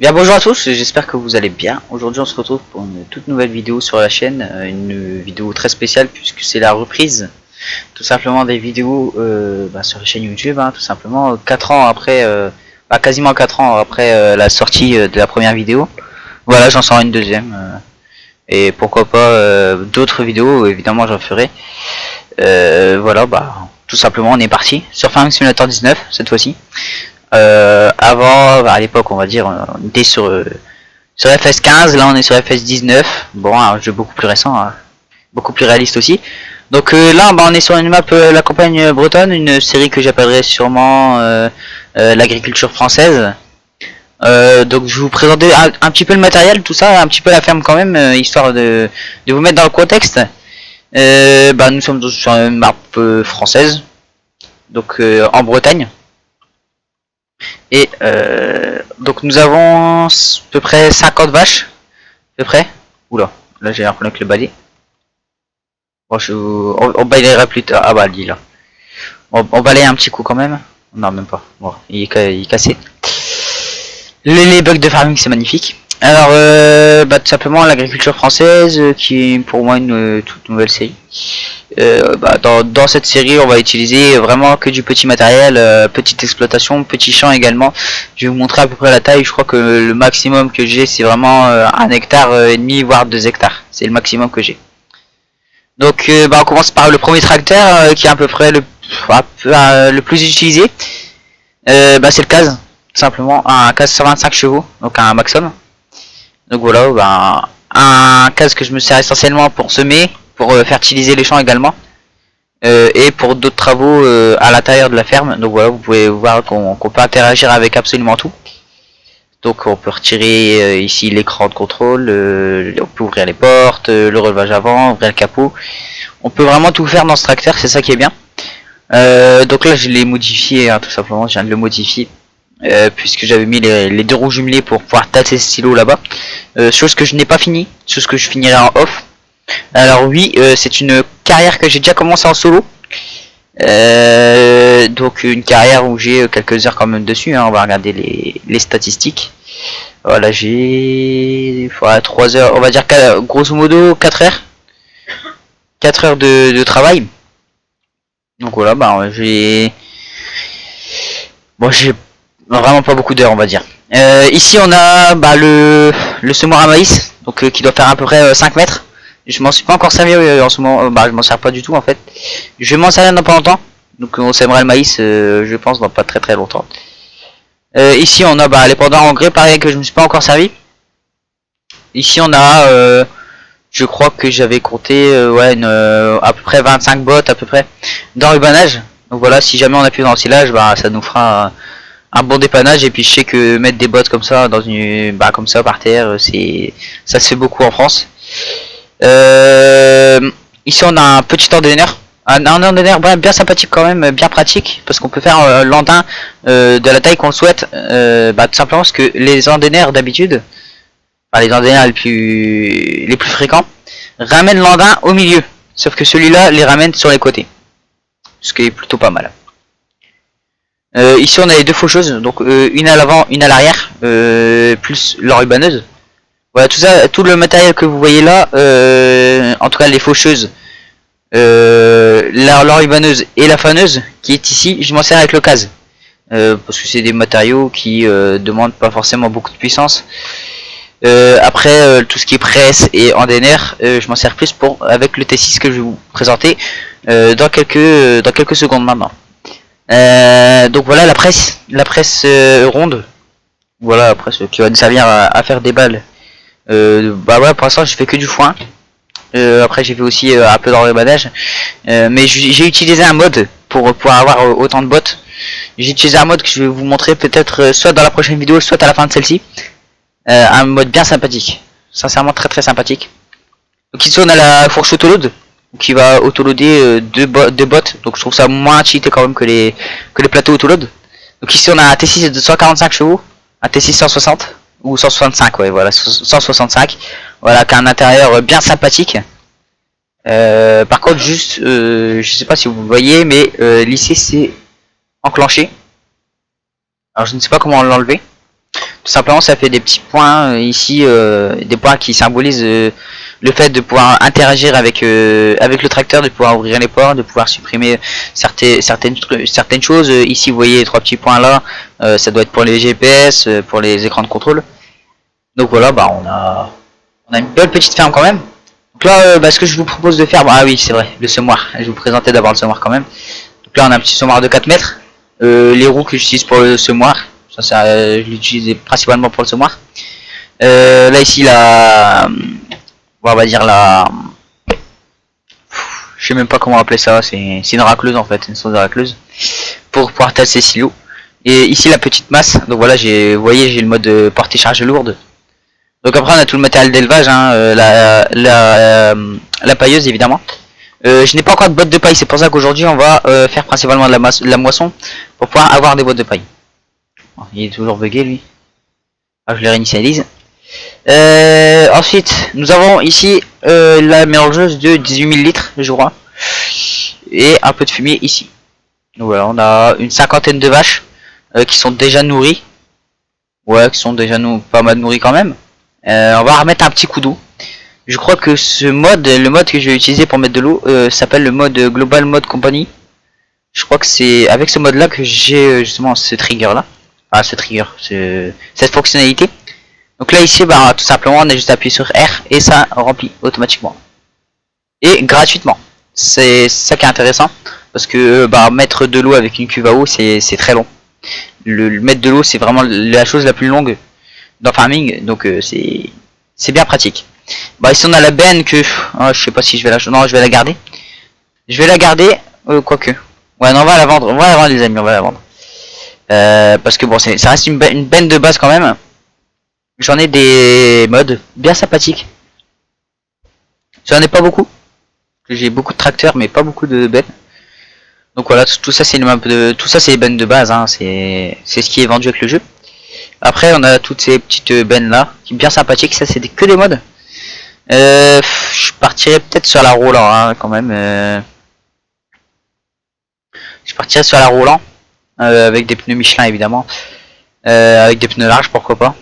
Bien bonjour à tous, j'espère que vous allez bien. Aujourd'hui on se retrouve pour une toute nouvelle vidéo sur la chaîne, une vidéo très spéciale puisque c'est la reprise tout simplement des vidéos sur la chaîne YouTube, tout simplement 4 ans après, quasiment 4 ans après la sortie de la première vidéo. Voilà, j'en sors une deuxième et pourquoi pas d'autres vidéos, évidemment j'en ferai. Voilà, tout simplement on est parti sur Farming Simulator 19 cette fois-ci. Avant, à l'époque, on va dire, on était sur FS15, là on est sur FS19. Bon, un jeu beaucoup plus récent, beaucoup plus réaliste aussi. Donc là, on est sur une map la campagne bretonne, une série que j'appellerai sûrement l'agriculture française. Donc je vais vous présenter un petit peu le matériel, tout ça, un petit peu la ferme quand même, histoire de vous mettre dans le contexte. Nous sommes sur une map française, donc en Bretagne. Et donc nous avons à peu près 50 vaches, à peu près. Oula, là j'ai un problème avec le balai. Bon, on balayera plus tard. Ah bah elle dit là. On balaye un petit coup quand même. Non, même pas. Bon, il est cassé. Les bugs de farming c'est magnifique. Alors tout simplement l'agriculture française qui est pour moi une toute nouvelle série. Dans cette série on va utiliser vraiment que du petit matériel, petite exploitation, petit champ également. Je vais vous montrer à peu près la taille. Je crois que le maximum que j'ai c'est vraiment 1 hectare et demi voire 2 hectares. C'est le maximum que j'ai. Donc on commence par le premier tracteur qui est à peu près le plus utilisé. C'est le CAZ, tout simplement un CAZ 125 chevaux, donc un maximum. Donc voilà, un CAZ que je me sers essentiellement pour semer, pour fertiliser les champs également, et pour d'autres travaux à l'intérieur de la ferme. Donc voilà, vous pouvez voir qu'on peut interagir avec absolument tout. Donc on peut retirer ici l'écran de contrôle, on peut ouvrir les portes, le relevage avant, ouvrir le capot. On peut vraiment tout faire dans ce tracteur, c'est ça qui est bien. Donc là je l'ai modifié, tout simplement, je viens de le modifier. Puisque j'avais mis les 2 roues jumelées pour pouvoir tâter ce stylo là-bas. Chose que je n'ai pas fini, chose que je finirai en off. Alors oui, c'est une carrière que j'ai déjà commencé en solo. Donc une carrière où j'ai quelques heures quand même dessus, on va regarder les statistiques. Voilà, j'ai 3 heures, on va dire grosso modo 4 heures. 4 heures de travail. Donc voilà, j'ai vraiment pas beaucoup d'heures on va dire. Ici on a le semoir à maïs, donc qui doit faire à peu près 5 mètres. Je m'en suis pas encore servi en ce moment, je m'en sers pas du tout en fait. Je vais m'en servir dans pas longtemps, donc on sèmera le maïs je pense dans pas très longtemps. Ici on a les pendants engrais, pareil que je me suis pas encore servi. Ici on a je crois que j'avais compté à peu près 25 bottes à peu près d'enrubanage. Donc voilà, si jamais on appuie dans le silage, ça nous fera un bon dépannage. Et puis je sais que mettre des bottes comme ça dans une comme ça par terre, ça se fait beaucoup en France. Ici on a un petit endaineur, un endaineur bien sympathique quand même, bien pratique, parce qu'on peut faire l'andain de la taille qu'on souhaite, tout simplement parce que les endaineurs d'habitude, les endaineurs les plus fréquents, ramènent l'andain au milieu, sauf que celui-là les ramène sur les côtés, ce qui est plutôt pas mal. Ici on a les 2 faucheuses, donc une à l'avant, une à l'arrière, plus l'enrubaneuse. Voilà, tout le matériel que vous voyez là, en tout cas les faucheuses, l'enrubaneuse et la faneuse qui est ici, je m'en sers avec le CAZ. Parce que c'est des matériaux qui demandent pas forcément beaucoup de puissance. Après tout ce qui est presse et endaineur, je m'en sers plus avec le T6 que je vais vous présenter dans quelques secondes maintenant. Donc voilà la presse ronde. Voilà la presse qui va nous servir à faire des balles. Pour l'instant je fais que du foin. Après j'ai fait aussi un peu d'enrubanage. Mais j'ai utilisé un mode pour pouvoir avoir autant de bottes. J'ai utilisé un mode que je vais vous montrer peut-être soit dans la prochaine vidéo, soit à la fin de celle-ci. Un mode bien sympathique, sincèrement très sympathique. Donc ici on a la fourche autoload qui va autoloader 2 bottes, donc je trouve ça moins cheaté quand même que les plateaux autoload. Donc ici on a un T6 de 145 chevaux, un T6 160 ou 165, ouais voilà 165, voilà, qui a un intérieur bien sympathique. Par contre juste je sais pas si vous voyez, mais l'ici c'est enclenché. Alors je ne sais pas comment l'enlever. Tout simplement ça fait des petits points ici, des points qui symbolisent le fait de pouvoir interagir avec avec le tracteur, de pouvoir ouvrir les portes, de pouvoir supprimer certaines choses. Ici vous voyez les 3 petits points là, ça doit être pour les GPS, pour les écrans de contrôle. Donc voilà, bah on a une belle petite ferme quand même. Donc là, ce que je vous propose de faire, ah oui c'est vrai, le semoir, je vous présentais d'abord le semoir quand même. Donc là on a un petit semoir de 4 mètres, les roues que j'utilise pour le semoir, je l'utilise principalement pour le semoir. Là ici on va dire je sais même pas comment appeler ça, c'est une racleuse en fait, une sorte de racleuse pour pouvoir tasser ces silos. Et ici la petite masse, donc voilà, vous voyez j'ai le mode portée charge lourde. Donc après on a tout le matériel d'élevage, hein, la pailleuse évidemment. Je n'ai pas encore de boîte de paille, c'est pour ça qu'aujourd'hui on va faire principalement de la moisson pour pouvoir avoir des boîtes de paille. Oh, il est toujours bugué lui. Ah, je le réinitialise. Ensuite nous avons ici la mélangeuse de 18 000 litres je crois. Et un peu de fumier ici. Donc voilà, on a une 50aine de vaches qui sont déjà nourries. Ouais, qui sont déjà pas mal nourries quand même. On va remettre un petit coup d'eau. Je crois que le mode que je vais utiliser pour mettre de l'eau s'appelle le mode Global Mode Company. Je crois que c'est avec ce mode là que j'ai justement ce trigger là. Enfin cette fonctionnalité. Donc là ici bah tout simplement on a juste appuyé sur R et ça remplit automatiquement. Et gratuitement. C'est ça qui est intéressant. Parce que bah mettre de l'eau avec une cuve à eau c'est très long. Le mettre de l'eau c'est vraiment la chose la plus longue dans farming, donc c'est bien pratique. Bah ici on a la benne que je sais pas si je vais non je vais la garder. Je vais la garder quoique. Ouais non on va la vendre, les amis, on va la vendre. Parce que bon ça reste une benne de base quand même. J'en ai des modes bien sympathiques. J'en ai pas beaucoup. J'ai beaucoup de tracteurs mais pas beaucoup de bennes. Donc voilà, tout ça c'est les bennes de base, hein. C'est ce qui est vendu avec le jeu. Après on a toutes ces petites bennes là, qui sont bien sympathiques, ça c'est que des modes. Je partirais peut-être sur la roulant hein, quand même. Je partirais sur la roulant, avec des pneus Michelin évidemment. Avec des pneus larges pourquoi pas.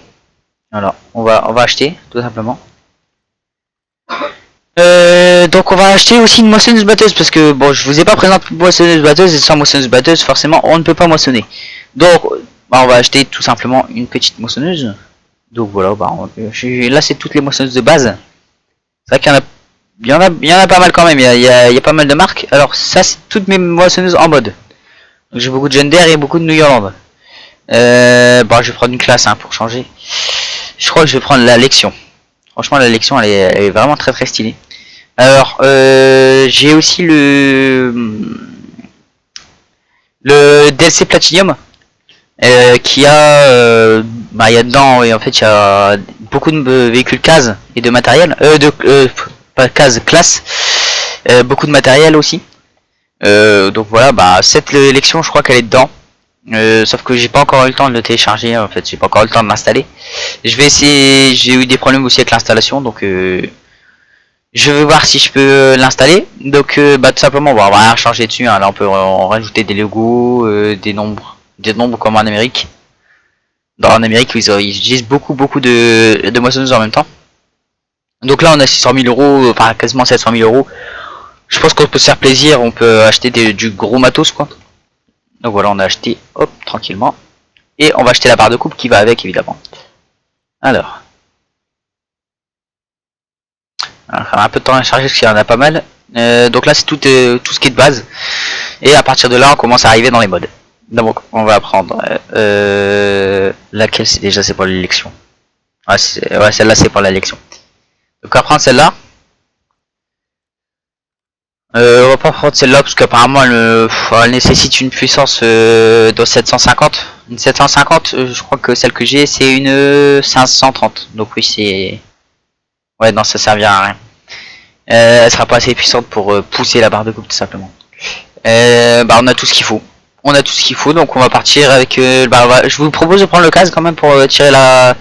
Alors on va acheter tout simplement. Donc on va acheter aussi une moissonneuse batteuse parce que bon je vous ai pas présenté une moissonneuse batteuse et sans moissonneuse batteuse forcément on ne peut pas moissonner. Donc bah, on va acheter tout simplement une petite moissonneuse. Donc voilà, bah, là c'est toutes les moissonneuses de base. C'est vrai qu'il y en a pas mal quand même, il y a pas mal de marques. Alors ça c'est toutes mes moissonneuses en mode. Donc j'ai beaucoup de John Deere et beaucoup de New Holland. Bon je vais prendre une classe hein, pour changer. Je crois que je vais prendre la Lexion. Franchement la Lexion elle est vraiment très stylée. Alors j'ai aussi le DLC Platinum qui a il y a dedans et en fait il y a beaucoup de véhicules CAS et de matériel pas CAS classe, beaucoup de matériel aussi. Donc voilà, bah cette élection je crois qu'elle est dedans. Sauf que j'ai pas encore eu le temps de le télécharger en fait, j'ai pas encore eu le temps de l'installer. Je vais essayer, j'ai eu des problèmes aussi avec l'installation donc je vais voir si je peux l'installer. Donc bah tout simplement on va rien changer dessus hein. Là on peut rajouter des logos, des nombres comme en Amérique. En Amérique ils utilisent beaucoup de moissonneuses en même temps. Donc là on a 600 000 euros, enfin quasiment 700 000 euros. Je pense qu'on peut se faire plaisir, on peut acheter du gros matos quoi. Donc voilà on a acheté hop tranquillement. Et on va acheter la barre de coupe qui va avec évidemment. Alors ça va un peu de temps à charger parce qu'il y en a pas mal. Donc là c'est tout ce qui est de base. Et à partir de là on commence à arriver dans les modes. Donc on va prendre laquelle c'est pour l'élection. Ouais, celle-là c'est pour l'élection. Donc on va prendre celle-là. On va pas prendre celle-là parce qu'apparemment elle nécessite une puissance de 750. Une 750, je crois que celle que j'ai c'est une 530. Donc oui c'est... Ouais non ça servira à rien. Elle sera pas assez puissante pour pousser la barre de coupe tout simplement. Bah on a tout ce qu'il faut. On a tout ce qu'il faut donc on va partir avec... je vous propose de prendre le casque quand même pour tirer la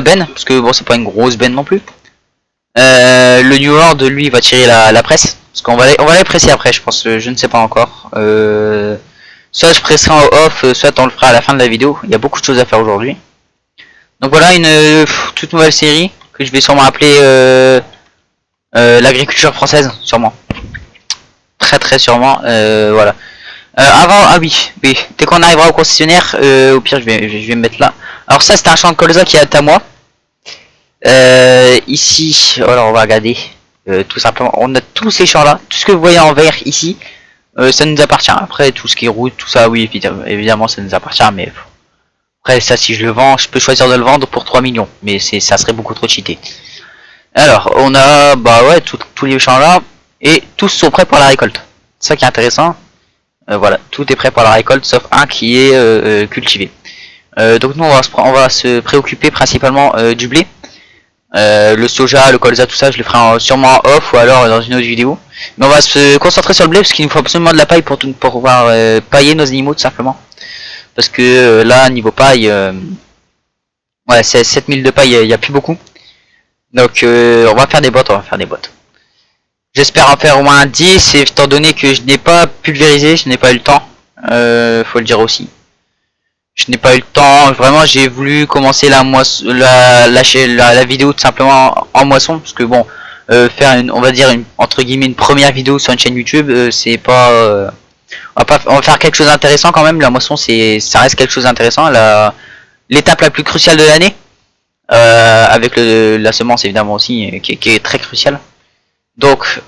benne. Parce que bon c'est pas une grosse benne non plus. Le New World lui va tirer la presse. Parce qu'on va les presser après je pense, je ne sais pas encore. Soit je presserai en off, soit on le fera à la fin de la vidéo. Il y a beaucoup de choses à faire aujourd'hui. Donc voilà une toute nouvelle série que je vais sûrement appeler l'agriculture française, sûrement. Très sûrement, voilà. Avant, ah oui, dès qu'on arrivera au concessionnaire, au pire je vais me mettre là. Alors ça c'est un champ de colza qui est à moi. Ici, alors on va regarder, tout simplement, on a tous ces champs là, tout ce que vous voyez en vert ici, ça nous appartient. Après tout ce qui est route, tout ça, oui évidemment ça nous appartient, mais après ça si je le vends, je peux choisir de le vendre pour 3 millions, mais ça serait beaucoup trop cheaté. Alors on a bah ouais tous les champs là, et tous sont prêts pour la récolte. C'est ça qui est intéressant. Voilà, tout est prêt pour la récolte sauf un qui est cultivé. Donc nous on va se préoccuper principalement du blé. Le soja, le colza, tout ça, je le ferai sûrement en off ou alors dans une autre vidéo. Mais on va se concentrer sur le blé parce qu'il nous faut absolument de la paille pour pouvoir pailler nos animaux tout simplement. Parce que là, niveau paille, ouais, c'est 7000 de paille, il n'y a plus beaucoup. Donc on va faire des bottes, J'espère en faire au moins 10, étant donné que je n'ai pas pulvérisé, je n'ai pas eu le temps. Faut le dire aussi. Je n'ai pas eu le temps, vraiment j'ai voulu commencer la vidéo tout simplement en moisson, parce que bon, faire on va dire entre guillemets une première vidéo sur une chaîne YouTube, c'est pas, on va faire quelque chose d'intéressant quand même. La moisson ça reste quelque chose d'intéressant, l'étape la plus cruciale de l'année, avec la semence évidemment aussi, qui est très cruciale. Donc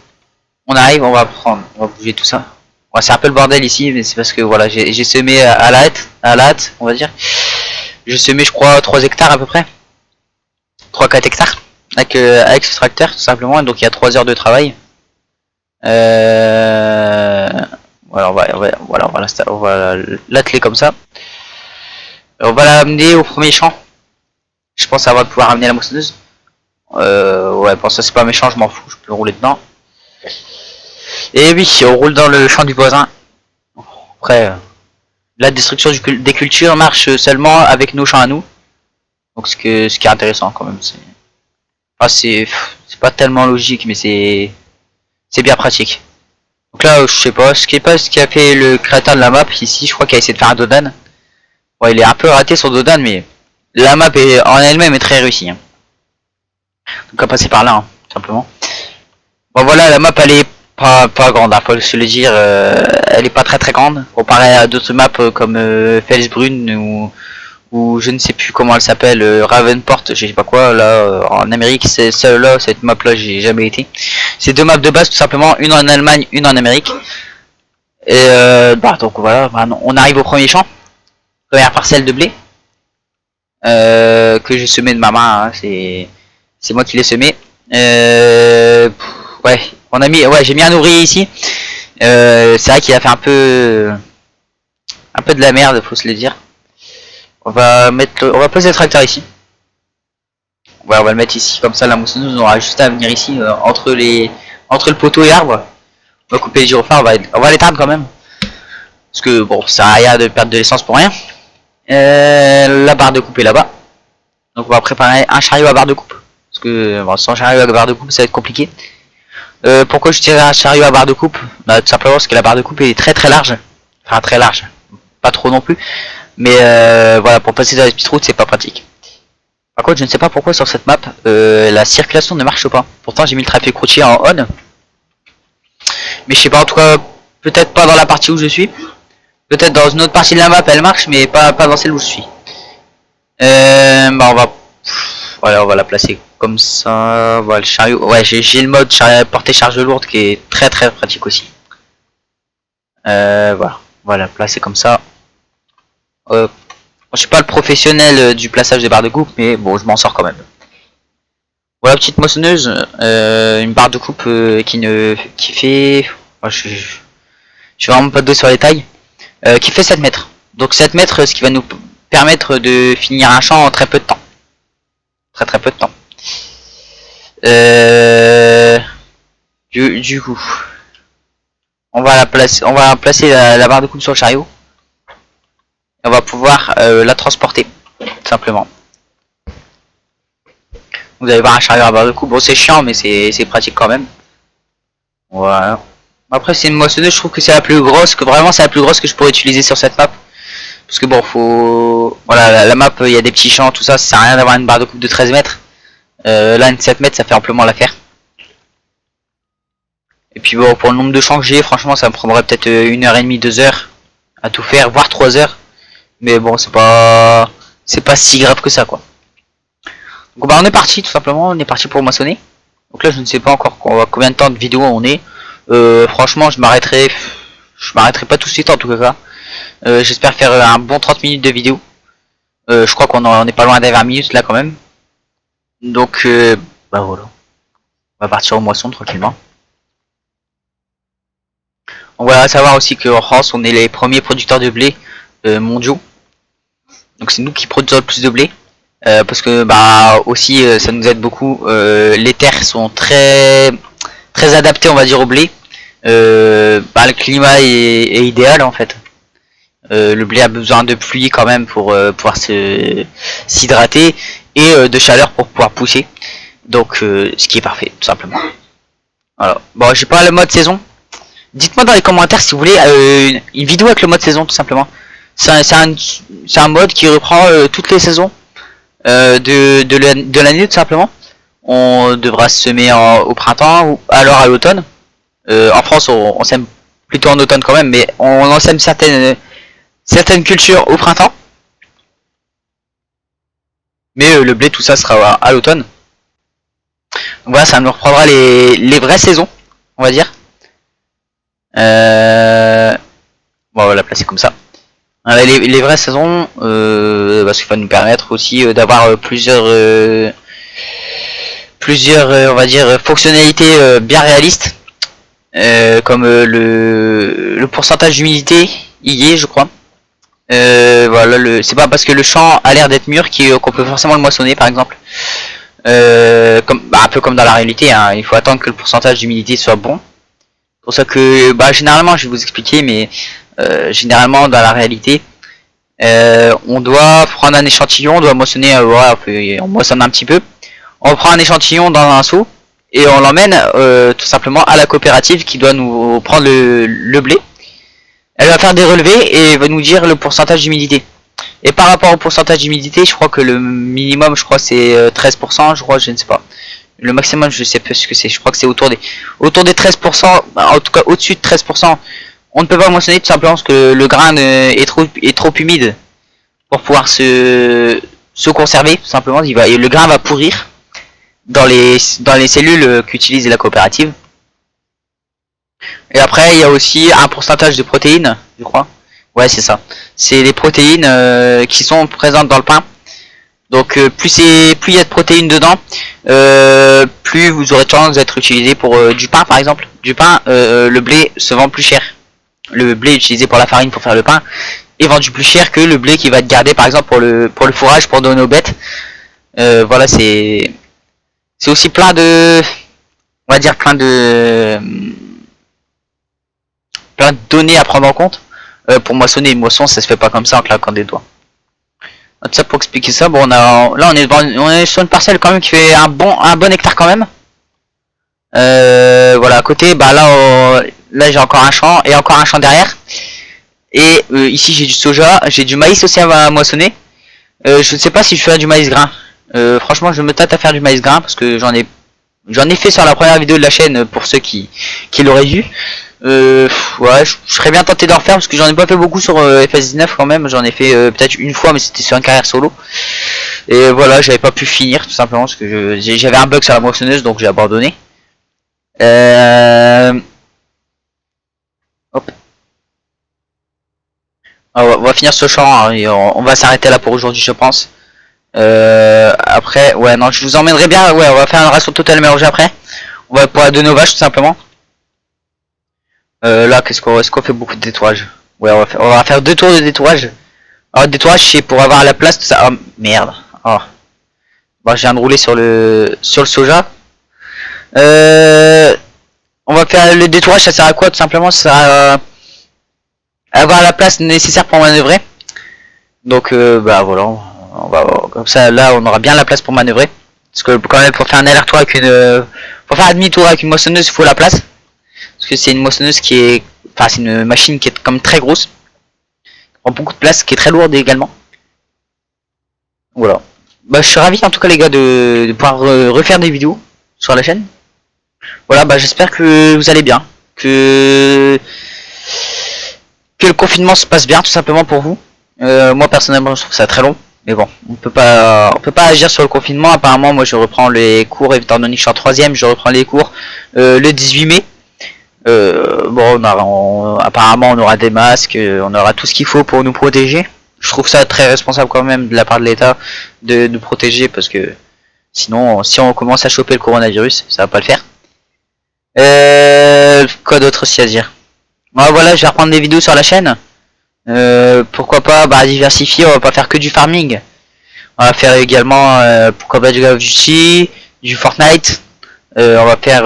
on arrive, on va bouger tout ça. Ouais, c'est un peu le bordel ici, mais c'est parce que voilà, j'ai semé à la hâte, on va dire. J'ai semé, je crois, 3 hectares à peu près. 3-4 hectares. Avec ce tracteur, tout simplement. Donc il y a 3 heures de travail. Voilà, on va l'atteler comme ça. On va l'amener au premier champ. Je pense qu'on va pouvoir amener la moissonneuse. Ouais, bon, ça c'est pas méchant, je m'en fous, je peux rouler dedans. Et oui, on roule dans le champ du voisin. Après, la destruction des cultures marche seulement avec nos champs à nous. Donc ce qui est intéressant quand même. C'est pas tellement logique, mais c'est bien pratique. Donc là, je sais pas ce qui a fait le créateur de la map ici. Je crois qu'il a essayé de faire un Dodan. Ouais, il est un peu raté sur Dodan, mais la map en elle-même est très réussie. Hein. Donc on va passer par là, hein, simplement. Bon voilà, la map elle est pas grande, hein, faut se le dire, elle est pas très grande comparée à d'autres maps comme Felsbrunn ou je ne sais plus comment elle s'appelle, Ravenport, je sais pas quoi. Là en Amérique, c'est celle-là, cette map là j'ai jamais été. C'est 2 maps de base tout simplement, une en Allemagne, une en Amérique. Et bah donc voilà, on arrive au premier champ, première parcelle de blé que j'ai semé de ma main, hein, c'est moi qui l'ai semé. Ouais, j'ai mis un ouvrier ici. C'est vrai qu'il a fait un peu de la merde, faut se le dire. On va poser le tracteur ici. Ouais, on va le mettre ici, comme ça la moissonneuse aura juste à venir ici entre le poteau et l'arbre. On va couper les gyrophares, on va l'éteindre quand même. Parce que bon, ça sert à rien de perdre de l'essence pour rien. La barre de coupe est là-bas. Donc on va préparer un chariot à barre de coupe. Parce que bon, sans chariot à barre de coupe ça va être compliqué. Pourquoi je dirais un chariot à barre de coupe? Bah, tout simplement parce que la barre de coupe est très large. Enfin très large. Pas trop non plus. Mais voilà, pour passer dans les petites routes c'est pas pratique. Par contre je ne sais pas pourquoi sur cette map la circulation ne marche pas. Pourtant j'ai mis le trafic routier en on. Mais je sais pas, en tout cas peut-être pas dans la partie où je suis. Peut-être dans une autre partie de la map elle marche, mais pas dans celle où je suis. Bah on va la placer comme ça. Voilà le chariot. Ouais, j'ai le mode portée charge lourde qui est très pratique aussi. Voilà, on va la placer comme ça. Je suis pas le professionnel du plaçage des barres de coupe, mais bon, je m'en sors quand même. Voilà, petite moissonneuse, une barre de coupe qui fait. Je suis vraiment pas doué sur les tailles. Qui fait 7 mètres. Donc 7 mètres, ce qui va nous permettre de finir un champ en très peu de temps. Très peu de temps. Du coup, on va placer la barre de coupe sur le chariot. Et on va pouvoir la transporter, tout simplement. Vous allez voir un chariot à barre de coupe. Bon, c'est chiant, mais c'est pratique quand même. Voilà. Après, c'est une moissonneuse, je trouve que c'est la plus grosse, c'est la plus grosse que je pourrais utiliser sur cette map. Parce que bon, faut... Voilà, la map, il y a des petits champs, tout ça, ça sert à rien d'avoir une barre de coupe de 13 mètres. Là, une 7 mètres, ça fait amplement l'affaire. Et puis bon, pour le nombre de champs que j'ai, franchement, ça me prendrait peut-être 1h30, 2 heures à tout faire, voire 3 heures. Mais bon, c'est pas si grave que ça, quoi. Donc bah, on est parti, tout simplement, on est parti pour moissonner. Donc là, je ne sais pas encore combien de temps de vidéo on est. Franchement, je m'arrêterai pas tout de suite, en tout cas. J'espère faire un bon 30 minutes de vidéo. Je crois qu'on est pas loin des 20 minutes là quand même. Donc bah voilà. On va partir aux moissons tranquillement. Donc voilà, à savoir aussi qu'en France on est les premiers producteurs de blé mondiaux. Donc c'est nous qui produisons le plus de blé. Parce que bah aussi ça nous aide beaucoup. Les terres sont très adaptées, on va dire, au blé. Bah, le climat est idéal en fait. Le blé a besoin de pluie quand même pour pouvoir s'hydrater et de chaleur pour pouvoir pousser. Donc ce qui est parfait tout simplement. Voilà. Bon, j'ai pas le mode saison. Dites-moi dans les commentaires si vous voulez une vidéo avec le mode saison tout simplement. C'est un mode qui reprend toutes les saisons de l'année tout simplement. On devra se semer au printemps ou alors à l'automne. En France on sème plutôt en automne quand même, mais on en sème certaines cultures au printemps. Mais le blé, tout ça sera à l'automne. Donc voilà, ça nous reprendra les vraies saisons, on va dire. Bon, on va la placer comme ça. Voilà, les vraies saisons, parce qu'il va nous permettre aussi d'avoir plusieurs, on va dire, fonctionnalités bien réalistes. Comme le pourcentage d'humidité, il y est, je crois. Voilà, c'est pas parce que le champ a l'air d'être mûr qu'on peut forcément le moissonner, par exemple. Un peu comme dans la réalité, hein, il faut attendre que le pourcentage d'humidité soit bon. C'est pour ça que, généralement, je vais vous expliquer, mais généralement dans la réalité, on doit prendre un échantillon, on doit moissonner, on moissonne un petit peu. On prend un échantillon dans un seau et on l'emmène tout simplement à la coopérative qui doit nous prendre le blé. Elle va faire des relevés et va nous dire le pourcentage d'humidité. Et par rapport au pourcentage d'humidité, je crois que le minimum, je crois c'est 13%, je crois, je ne sais pas. Le maximum, je sais pas ce que c'est, je crois que c'est autour des 13%, en tout cas au-dessus de 13%. On ne peut pas moissonner tout simplement parce que le grain est trop humide pour pouvoir se conserver, tout simplement. Le grain va pourrir dans les cellules qu'utilise la coopérative. Et après, il y a aussi un pourcentage de protéines, je crois. Ouais, c'est ça. C'est les protéines qui sont présentes dans le pain. Donc, plus il y a de protéines dedans, plus vous aurez de chance d'être utilisé pour du pain, par exemple. Du pain, le blé se vend plus cher. Le blé utilisé pour la farine pour faire le pain est vendu plus cher que le blé qui va être gardé, par exemple, pour le fourrage, pour donner aux bêtes. Voilà, c'est aussi plein de, on va dire plein de données à prendre en compte. Pour moissonner une moisson, ça se fait pas comme ça en claquant des doigts. Donc ça, pour expliquer ça, bon, là on est sur une parcelle quand même qui fait un bon hectare quand même. Voilà, à côté, là j'ai encore un champ et encore un champ derrière. Et ici j'ai du soja, j'ai du maïs aussi à moissonner. Je ne sais pas si je ferai du maïs grain. Franchement, je me tâte à faire du maïs grain parce que j'en ai fait sur la première vidéo de la chaîne pour ceux qui l'auraient vu. Ouais, je serais bien tenté d'en refaire parce que j'en ai pas fait beaucoup sur FS19 quand même. J'en ai fait peut-être une fois, mais c'était sur une carrière solo. Et voilà, j'avais pas pu finir tout simplement parce que j'avais un bug sur la moissonneuse, donc j'ai abandonné. Hop. On va finir ce champ, hein, et on va s'arrêter là pour aujourd'hui, je pense. Après, ouais, non, je vous emmènerai bien. Ouais, on va faire un ratio total mélangé après. On va pour donner aux vaches tout simplement. Là, est-ce qu'on fait beaucoup de détourage? Ouais, on va faire 2 tours de détourage. Alors, détourage, c'est pour avoir la place, tout ça. Oh, merde. Oh. Bon, je viens de rouler sur le soja. On va faire le détourage, ça sert à quoi? Tout simplement, ça sert à avoir la place nécessaire pour manœuvrer. Donc, voilà. On va, comme ça, là, on aura bien la place pour manœuvrer. Parce que quand même, pour faire un aller-retour avec pour faire un demi-tour avec une moissonneuse, il faut la place. Parce que c'est une moissonneuse c'est une machine qui est comme très grosse. prend beaucoup de place, qui est très lourde également. Voilà. Bah je suis ravi en tout cas les gars de pouvoir refaire des vidéos sur la chaîne. Voilà, bah j'espère que vous allez bien, que le confinement se passe bien tout simplement pour vous. Moi personnellement je trouve ça très long, mais bon, on peut pas agir sur le confinement. Apparemment moi je reprends les cours, étant donné que je suis en 3ème, je reprends les cours le 18 mai. Bon, apparemment on aura des masques, on aura tout ce qu'il faut pour nous protéger. Je trouve ça très responsable quand même de la part de l'État de nous protéger, parce que sinon si on commence à choper le coronavirus, ça va pas le faire. Quoi d'autre aussi à dire? Voilà, je vais reprendre des vidéos sur la chaîne. Pourquoi pas diversifier, on va pas faire que du farming. On va faire également pourquoi pas du Call of Duty, du Fortnite. On va faire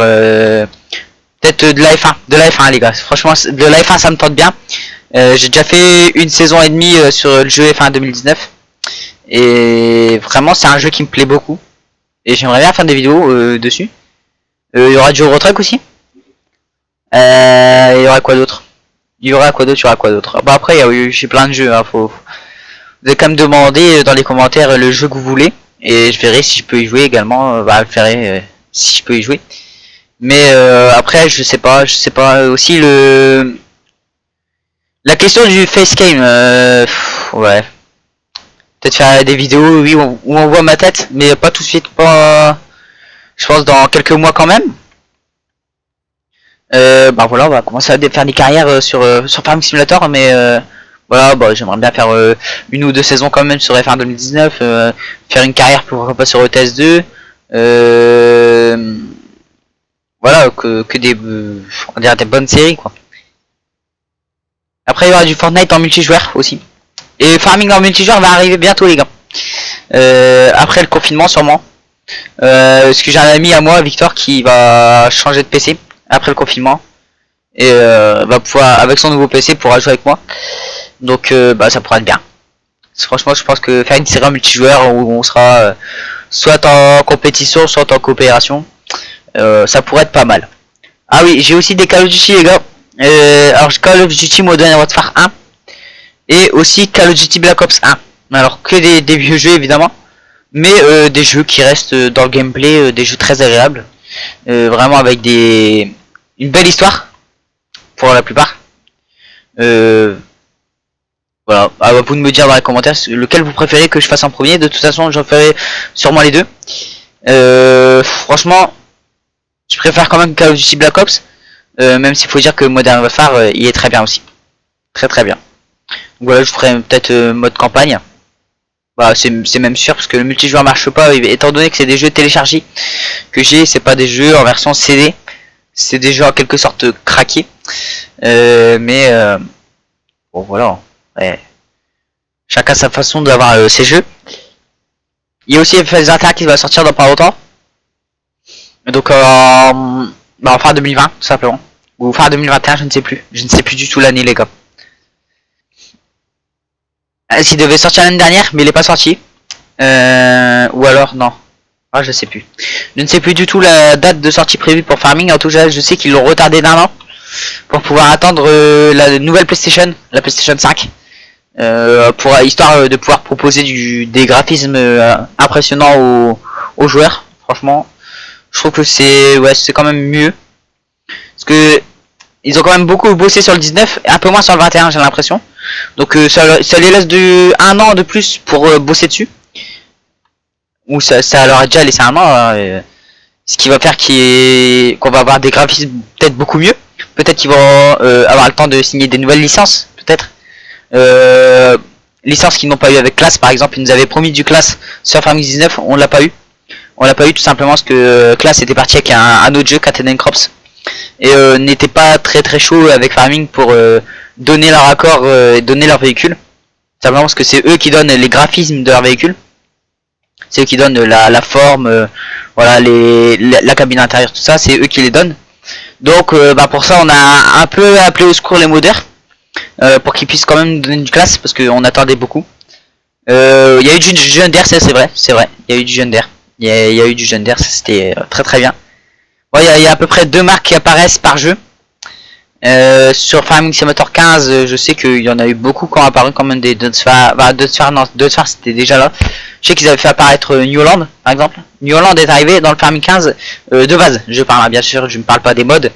peut-être de la F1, les gars. Franchement, de la F1 ça me tente bien. J'ai déjà fait une saison et demie sur le jeu F1 2019. Et vraiment c'est un jeu qui me plaît beaucoup. Et j'aimerais bien faire des vidéos dessus. Il y aura du Eurotruck aussi. Il y aura quoi d'autre? Bah après j'ai plein de jeux, hein, vous allez quand même demander dans les commentaires le jeu que vous voulez. Et je verrai si je peux y jouer également. Je verrai si je peux y jouer. Mais après je sais pas aussi la question du facecam. Ouais. Peut-être faire des vidéos oui, où on voit ma tête, mais pas tout de suite, pas. Je pense dans quelques mois quand même. Voilà, on va commencer à faire des carrières sur Farming Simulator, mais voilà, j'aimerais bien faire une ou deux saisons quand même sur F1 2019, faire une carrière pourquoi pas sur ETS2. Voilà, que des on dirait des bonnes séries quoi. Après il y aura du Fortnite en multijoueur aussi. Et Farming en multijoueur va arriver bientôt les gars. Après le confinement sûrement. Parce que j'ai un ami à moi, Victor, qui va changer de PC après le confinement. Et va pouvoir, avec son nouveau PC, pourra jouer avec moi. Donc ça pourra être bien. Franchement je pense que faire une série en multijoueur où on sera soit en compétition, soit en coopération, ça pourrait être pas mal. Ah oui, j'ai aussi des Call of Duty les gars. Alors Call of Duty Modern Warfare 1 et aussi Call of Duty Black Ops 1. Alors que des vieux jeux évidemment, mais des jeux qui restent dans le gameplay, des jeux très agréables, vraiment avec une belle histoire pour la plupart. Voilà, à vous de me dire dans les commentaires lequel vous préférez que je fasse en premier. De toute façon j'en ferai sûrement les deux. Franchement je préfère quand même Call of Duty Black Ops, même s'il faut dire que Modern Warfare il est très bien aussi, très bien. Donc voilà, je ferai peut-être mode campagne. C'est même sûr parce que le multijoueur marche pas étant donné que c'est des jeux téléchargés que j'ai, c'est pas des jeux en version CD, c'est des jeux en quelque sorte craqués. Bon voilà, ouais. Chacun sa façon d'avoir ses jeux. Il y a aussi FS 21 qui va sortir dans pas longtemps. Donc en fin 2020 tout simplement. Ou fin 2021, je ne sais plus. Je ne sais plus du tout l'année les gars. S'il devait sortir l'année dernière, mais il est pas sorti. Ou alors non. Je sais plus. Je ne sais plus du tout la date de sortie prévue pour Farming. En tout cas, je sais qu'ils l'ont retardé d'1 an pour pouvoir attendre la nouvelle PlayStation, la PlayStation 5, histoire de pouvoir proposer des graphismes impressionnants aux joueurs. Franchement, je trouve que c'est quand même mieux parce que ils ont quand même beaucoup bossé sur le 19, un peu moins sur le 21 j'ai l'impression. Donc ça les laisse 1 an de plus pour bosser dessus. Ou ça leur a déjà laissé 1 an. Ce qui va faire qu'on va avoir des graphismes peut-être beaucoup mieux. Peut-être qu'ils vont avoir le temps de signer des nouvelles licences. Peut-être. Licences qu'ils n'ont pas eu avec Class par exemple. Ils nous avaient promis du Class sur Farming 19. On l'a pas eu. On l'a pas eu tout simplement parce que Class était parti avec un autre jeu, Catenan Crops. Et n'était pas très chaud avec Farming pour donner leur accord et donner leur véhicule. Simplement parce que c'est eux qui donnent les graphismes de leur véhicule. C'est eux qui donnent la forme, voilà, la cabine intérieure, tout ça, c'est eux qui les donnent. Donc pour ça on a un peu appelé au secours les modeurs pour qu'ils puissent quand même donner du Class parce qu'on attendait beaucoup. Il y a eu du jeune d'air, c'est vrai, il y a eu du jeune d'air. Il y a eu du jeune d'air, c'était très bien. Il y a à peu près 2 marques qui apparaissent par jeu. Sur Farming Simulator 15, je sais qu'il y en a eu beaucoup qui ont apparu quand même des Dunsfar. Bah, Dunsfar c'était déjà là. Je sais qu'ils avaient fait apparaître New Holland, par exemple. New Holland est arrivé dans le Farming 15 de base. Je parle, hein, bien sûr, je ne parle pas des mods.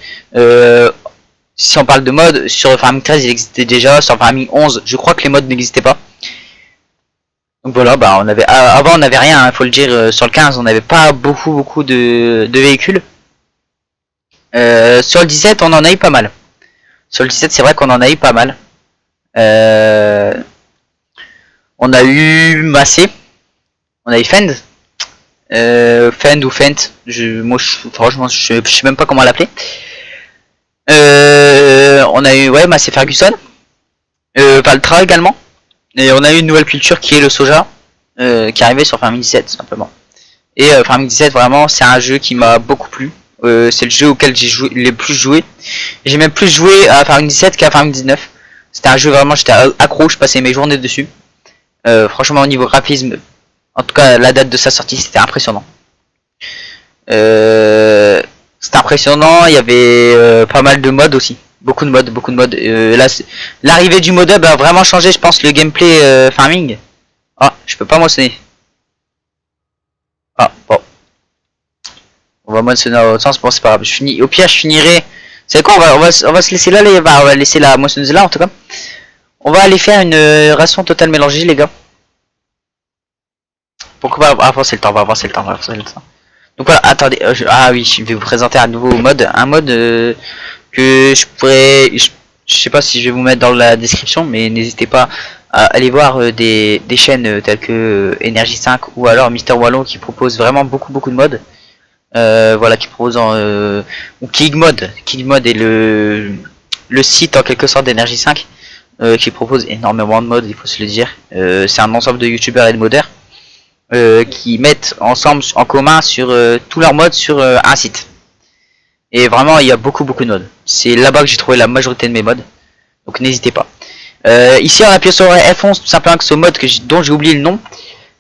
Si on parle de mods, sur Farming 13 il existait déjà. Sur Farming 11, je crois que les mods n'existaient pas. Donc voilà, bah on avait avant on n'avait rien, hein, faut le dire. Sur le 15, on n'avait pas beaucoup de véhicules. Sur le 17, on en a eu pas mal. Sur le 17, c'est vrai qu'on en a eu pas mal. On a eu Massé. On a eu Fend. Fend ou Fent. Franchement, je sais même pas comment l'appeler. On a eu Massé Ferguson. Valtra également. Et on a eu une nouvelle culture qui est le soja. Qui est arrivé sur Farming 17 simplement. Et Farming 17 vraiment c'est un jeu qui m'a beaucoup plu. C'est le jeu auquel j'ai le plus joué. J'ai même plus joué à Farming 17 qu'à Farming 19. C'était un jeu vraiment, j'étais accro, je passais mes journées dessus. Franchement au niveau graphisme, en tout cas la date de sa sortie c'était impressionnant. C'était impressionnant, il y avait pas mal de modes aussi. Beaucoup de modes. Là, l'arrivée du mode hub a vraiment changé je pense le gameplay farming. Ah, je peux pas moissonner. Ah, bon. On va moissonner à l'autre sens, bon c'est pas grave. Au pire je finirai. C'est quoi, on va se laisser là, on va laisser la moissonneuse là en tout cas. On va aller faire une ration totale mélangée les gars. Pourquoi pas avancer le temps, on va avancer le temps, Donc voilà, attendez, ah oui, je vais vous présenter un nouveau mode. Un mode que je pourrais. Je sais pas si je vais vous mettre dans la description, mais n'hésitez pas à aller voir des chaînes telles que Energy 5 ou alors Mister Wallon qui propose vraiment beaucoup de modes. Voilà, qui propose ou Kigmod. Kigmod est le site en quelque sorte d'Energy 5 qui propose énormément de modes, il faut se le dire. C'est un ensemble de youtubeurs et de modeurs qui mettent ensemble en commun sur tous leurs modes sur un site. Et vraiment il y a beaucoup de modes. C'est là-bas que j'ai trouvé la majorité de mes modes. Donc n'hésitez pas. Ici en appuyant sur F11 tout simplement que ce mode dont j'ai oublié le nom,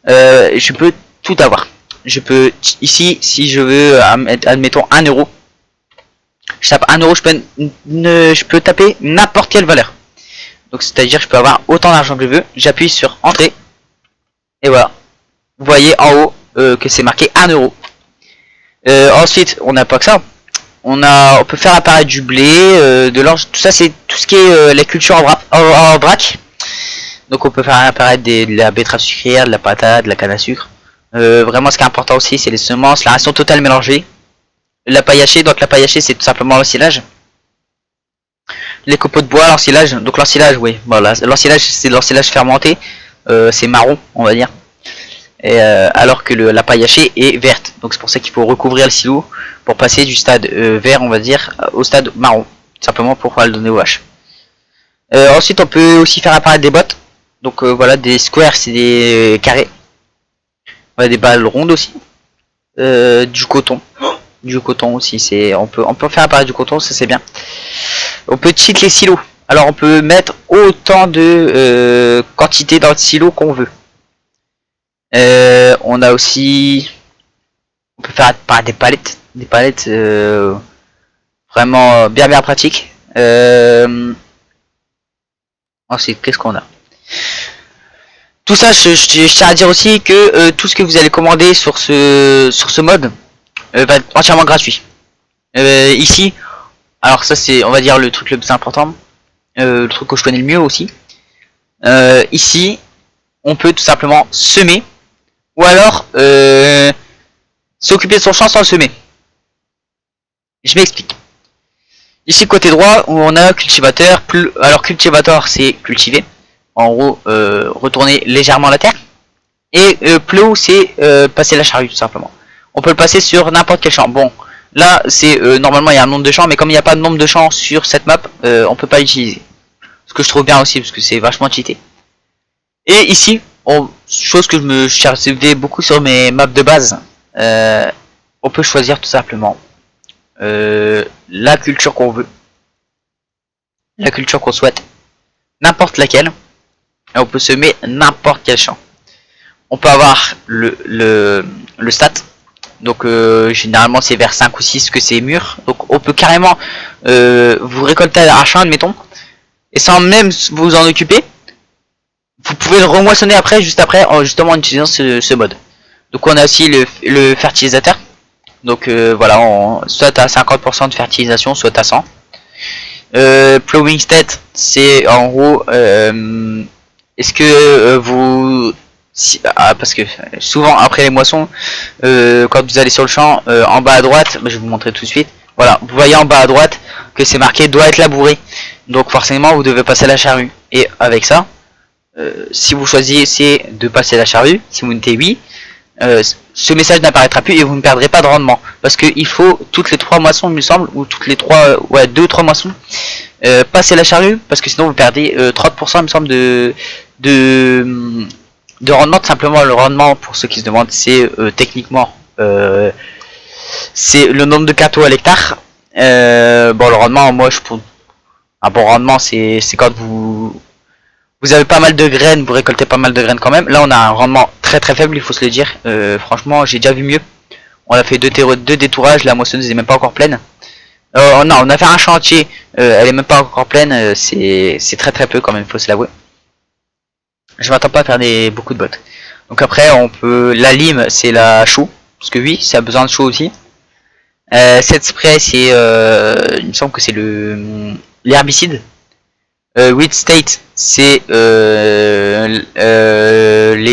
je peux tout avoir. Je peux ici si je veux admettons 1 euro. Je tape 1 euro, je peux taper n'importe quelle valeur. Donc c'est à dire que je peux avoir autant d'argent que je veux. J'appuie sur entrée. Et voilà. Vous voyez en haut que c'est marqué 1 euro. Ensuite on n'a pas que ça. On peut faire apparaître du blé, de l'orge, tout ça c'est tout ce qui est la culture en vrac. Donc on peut faire apparaître de la betterave sucrière, de la patate, de la canne à sucre. Vraiment ce qui est important aussi c'est les semences, la ration totale mélangée. La paille hachée, donc la paille hachée c'est tout simplement l'ensilage. Les copeaux de bois, l'ensilage, donc l'ensilage oui, voilà, l'ensilage c'est l'ensilage fermenté, c'est marron on va dire. Et alors que la paille hachée est verte, donc c'est pour ça qu'il faut recouvrir le silo pour passer du stade vert on va dire au stade marron, simplement pour pouvoir le donner aux vaches. Ensuite on peut aussi faire apparaître des bottes, donc voilà des squares c'est des carrés, voilà, des balles rondes aussi, du coton aussi, c'est on peut faire apparaître du coton, ça c'est bien. On peut cheat les silos, alors on peut mettre autant de quantité dans le silo qu'on veut. On a aussi, on peut faire apparaître des palettes vraiment bien pratiques. Ensuite qu'est-ce qu'on a? Tout ça je tiens à dire aussi que tout ce que vous allez commander sur ce mode va être entièrement gratuit. Ici, alors ça c'est on va dire le truc le plus important, le truc que je connais le mieux aussi. Ici on peut tout simplement semer ou alors s'occuper de son champ sans le semer. Je m'explique. Ici côté droit où on a cultivateur, alors cultivateur c'est cultiver, en gros retourner légèrement la terre, et plow c'est passer la charrue tout simplement. On peut le passer sur n'importe quel champ. Bon là c'est normalement il y a un nombre de champs, mais comme il n'y a pas de nombre de champs sur cette map, on peut pas l'utiliser. Ce que je trouve bien aussi parce que c'est vachement cheaté. Et ici, chose que je me servais beaucoup sur mes maps de base, on peut choisir tout simplement la culture qu'on veut, la culture qu'on souhaite, n'importe laquelle, et on peut semer n'importe quel champ. On peut avoir le stat, Donc généralement c'est vers 5 ou 6 que c'est mûr. Donc on peut carrément vous récolter à l'arrachant, admettons. Et sans même vous en occuper. Vous pouvez le remoissonner après, juste après, justement en utilisant ce mode. Donc on a aussi le fertilisateur. Donc voilà, soit à 50% de fertilisation, soit à 100. Plowing state, c'est en gros, est-ce que vous... parce que souvent après les moissons, quand vous allez sur le champ, en bas à droite, je vais vous montrer tout de suite. Voilà, vous voyez en bas à droite que c'est marqué doit être labouré. Donc forcément vous devez passer la charrue. Et avec ça, si vous choisissez de passer la charrue, si vous mettez oui, ce message n'apparaîtra plus et vous ne perdrez pas de rendement. Parce qu'il faut toutes les 3 moissons, il me semble, ou toutes les 2-3 moissons, passer la charrue, parce que sinon vous perdez 30% il me semble de rendement. Tout simplement, le rendement, pour ceux qui se demandent, c'est techniquement c'est le nombre de cateaux à l'hectare. Bon, le rendement, moi je pour un bon rendement, c'est quand vous avez pas mal de graines, vous récoltez pas mal de graines quand même. Là on a un rendement très très faible, il faut se le dire. Franchement j'ai déjà vu mieux. On a fait deux détourages, la moissonneuse est même pas encore pleine. Non, on a fait un chantier, elle est même pas encore pleine, c'est très très peu quand même, il faut se l'avouer. Je m'attends pas à faire beaucoup de bottes. Donc après on peut, la lime c'est la chaux, parce que oui, ça a besoin de chaux aussi. Cette spray c'est, il me semble que c'est l'herbicide. Weed state, c'est les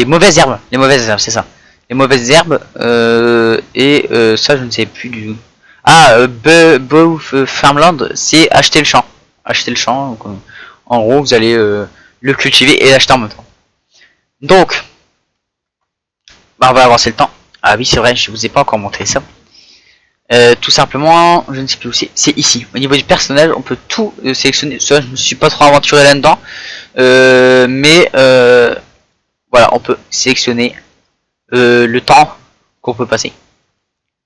mauvaises herbes. Les mauvaises herbes, c'est ça. Les mauvaises herbes. Et ça, je ne sais plus du tout. Ah, Farmland, c'est acheter le champ. Acheter le champ. Donc, en gros, vous allez le cultiver et l'acheter en même temps. Donc, bah, on va avancer le temps. Ah oui, c'est vrai, je vous ai pas encore montré ça. Tout simplement, je ne sais plus où c'est ici. Au niveau du personnage, on peut tout sélectionner. Ça, je me suis pas trop aventuré là-dedans, mais voilà, on peut sélectionner le temps qu'on peut passer.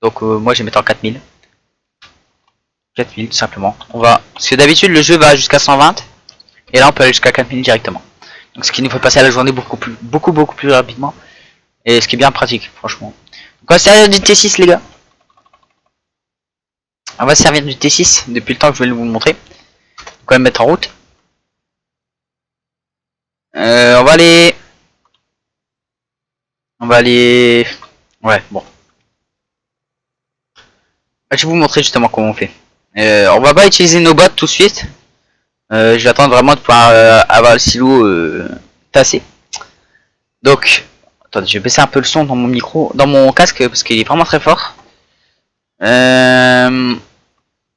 Donc moi, je vais mettre en 4000. 4000 tout simplement. Parce que d'habitude le jeu va jusqu'à 120 et là on peut aller jusqu'à 4000 directement. Donc ce qui nous fait passer à la journée beaucoup plus rapidement et ce qui est bien pratique, franchement. Donc on va servir du T6 les gars. On va servir du T6 depuis le temps que je vais vous le montrer. On va le mettre en route. On va aller... Ouais, bon. Je vais vous montrer justement comment on fait. On va pas utiliser nos bottes tout de suite. Je vais attendre vraiment de pouvoir avoir le silo tassé. Donc, attendez, je vais baisser un peu le son dans mon micro, dans mon casque parce qu'il est vraiment très fort.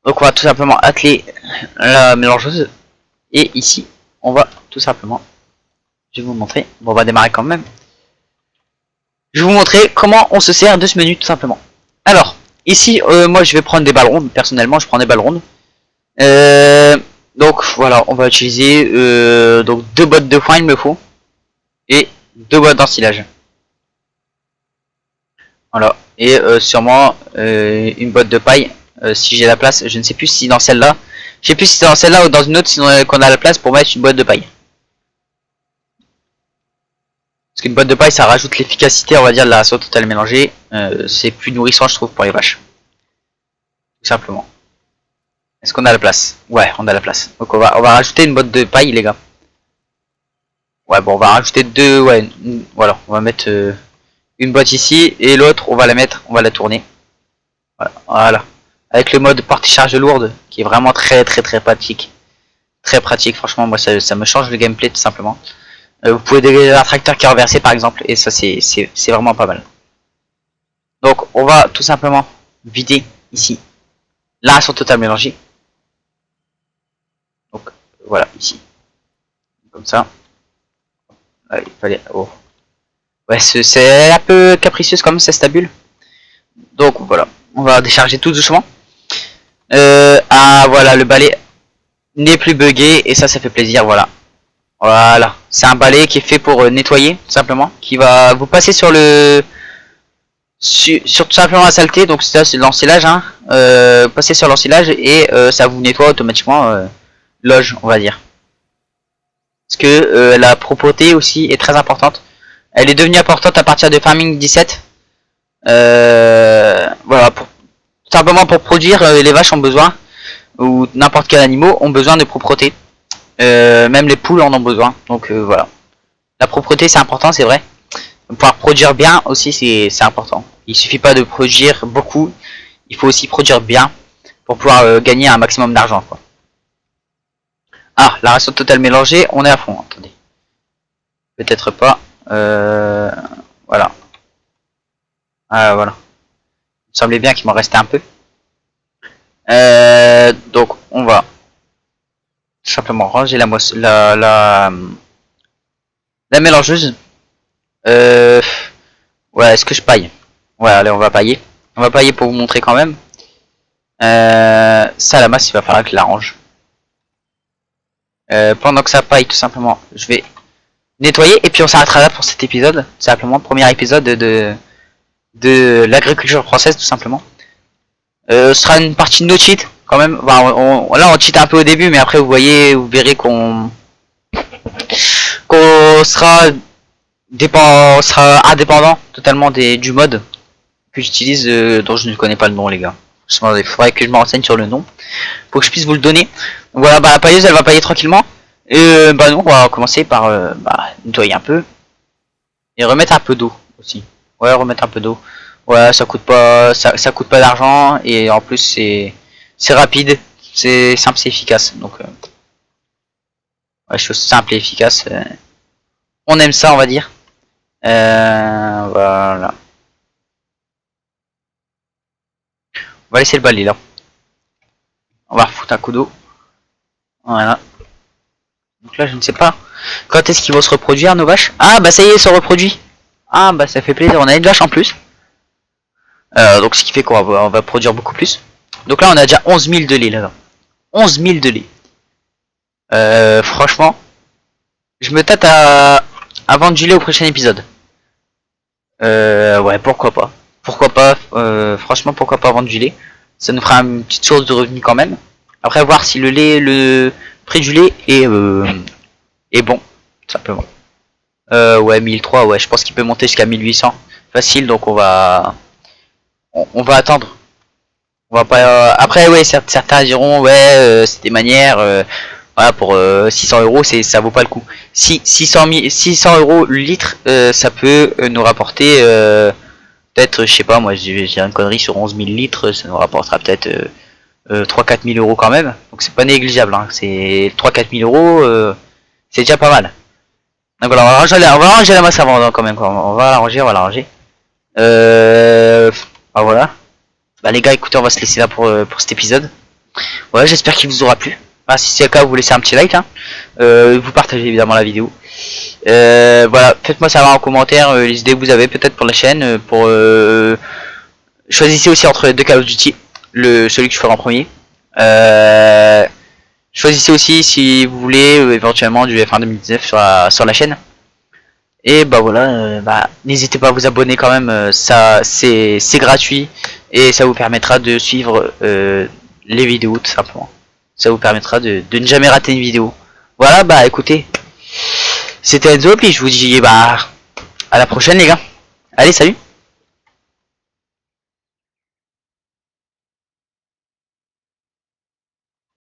Donc on va tout simplement atteler la mélangeuse. Et ici, on va tout simplement... Je vais vous montrer. Bon, on va démarrer quand même. Je vais vous montrer comment on se sert de ce menu tout simplement. Alors, ici, moi je vais prendre des balles rondes. Personnellement, je prends des balles rondes. Donc voilà, on va utiliser donc 2 bottes de foin, il me faut. Et 2 bottes d'ensilage. Voilà. Et sûrement une botte de paille. Si j'ai la place, je ne sais plus si dans celle-là. Je sais plus si c'est dans celle-là ou dans une autre, sinon qu'on a la place pour mettre une boîte de paille. Parce qu'une boîte de paille, ça rajoute l'efficacité, on va dire, de la ration totale mélangée. C'est plus nourrissant, je trouve, pour les vaches. Tout simplement. Est-ce qu'on a la place? Ouais, on a la place. Donc on va rajouter une boîte de paille, les gars. Ouais, bon, on va rajouter 2, ouais, voilà. On va mettre une boîte ici, et l'autre, on va la mettre, on va la tourner. Voilà. Avec le mode portée charge lourde, qui est vraiment très pratique. Très pratique, franchement, moi ça me change le gameplay tout simplement. Vous pouvez dégager un tracteur qui est renversé par exemple, et ça c'est vraiment pas mal. Donc on va tout simplement vider ici la ration totale mélangée. Donc voilà, ici. Comme ça. Ouais, il fallait... Oh. Ouais, c'est un peu capricieux comme ça, cette bulle. Donc voilà, on va décharger tout doucement. Ah voilà, le balai n'est plus buggé et ça fait plaisir, voilà. Voilà, c'est un balai qui est fait pour nettoyer tout simplement, qui va vous passer sur sur tout simplement la saleté. Donc ça c'est l'ensilage, hein. Passer sur l'ensilage et ça vous nettoie automatiquement loge, on va dire. Parce que la propreté aussi est très importante. Elle est devenue importante à partir de Farming 17. voilà, simplement pour produire, les vaches ont besoin, ou n'importe quel animal ont besoin de propreté. Même les poules en ont besoin. Donc voilà. La propreté c'est important, c'est vrai. Pouvoir produire bien aussi c'est important. Il suffit pas de produire beaucoup, il faut aussi produire bien pour pouvoir gagner un maximum d'argent, quoi. Ah, la ration totale mélangée, on est à fond. Attendez. Peut-être pas. Voilà. Ah voilà. Il me semblait bien qu'il m'en restait un peu. Donc on va simplement ranger la mélangeuse. Ouais, est-ce que je paille? Ouais, allez, on va pailler. On va pailler pour vous montrer quand même. Ça, la masse, il va falloir que je la range. Pendant que ça paille, tout simplement, je vais nettoyer. Et puis on s'arrêtera là pour cet épisode. Simplement, premier épisode de l'agriculture française, tout simplement. Ce sera une partie no cheat quand même. Enfin, là, on cheat un peu au début, mais après, vous verrez qu'on sera indépendant totalement du mode que j'utilise, dont je ne connais pas le nom, les gars. Il faudrait que je me renseigne sur le nom pour que je puisse vous le donner. Donc voilà, bah la pailleuse elle va pailler tranquillement. Et bah nous on va commencer par nettoyer un peu et remettre un peu d'eau aussi. Ouais, remettre un peu d'eau. Ouais, ça coûte pas d'argent et en plus c'est rapide, c'est simple, c'est efficace. Donc ouais, chose simple et efficace. On aime ça, on va dire. Voilà. On va laisser le balai là. On va refoutre un coup d'eau. Voilà. Donc là, je ne sais pas quand est-ce qu'ils vont se reproduire, nos vaches. Ah, bah ça y est, ils se reproduit. Ah, bah ça fait plaisir. On a une vache en plus. Donc ce qui fait qu'on va produire beaucoup plus. Donc là, on a déjà 11 000 de lait là-dedans. 11 000 de lait. Franchement, je me tâte à vendre du lait au prochain épisode. Ouais, pourquoi pas. Pourquoi pas, franchement, pourquoi pas vendre du lait. Ça nous fera une petite source de revenus quand même. Après, voir si le prix du lait est bon, tout simplement. Ouais, 1003, ouais, je pense qu'il peut monter jusqu'à 1800. Facile, donc on va attendre. On va pas. Après, ouais, certains diront, ouais, c'est des manières. Voilà, pour 600 euros, ça vaut pas le coup. Si 600 euros le litre, ça peut nous rapporter peut-être, je sais pas, moi, j'ai une connerie sur 11 000 litres, ça nous rapportera peut-être 3-4 000 euros quand même. Donc c'est pas négligeable. Hein. C'est 3-4 000 euros, c'est déjà pas mal. Donc voilà, on va ranger la masse avant quand même. Quoi. On va la ranger, on va la ranger. Bah voilà. Bah les gars, écoutez, on va se laisser là pour cet épisode. Ouais, j'espère qu'il vous aura plu. Ah, si c'est le cas, vous laissez un petit like. Hein. Vous partagez évidemment la vidéo. Voilà, faites-moi savoir en commentaire les idées que vous avez peut-être pour la chaîne. Choisissez aussi entre deux Call of Duty, celui que je ferai en premier. Choisissez aussi si vous voulez éventuellement du F1 2019 sur la chaîne. Et bah voilà, n'hésitez pas à vous abonner quand même, ça c'est gratuit et ça vous permettra de suivre les vidéos tout simplement. Ça vous permettra de ne jamais rater une vidéo. Voilà, bah écoutez, c'était Enzo, puis je vous dis bah à la prochaine les gars. Allez, salut.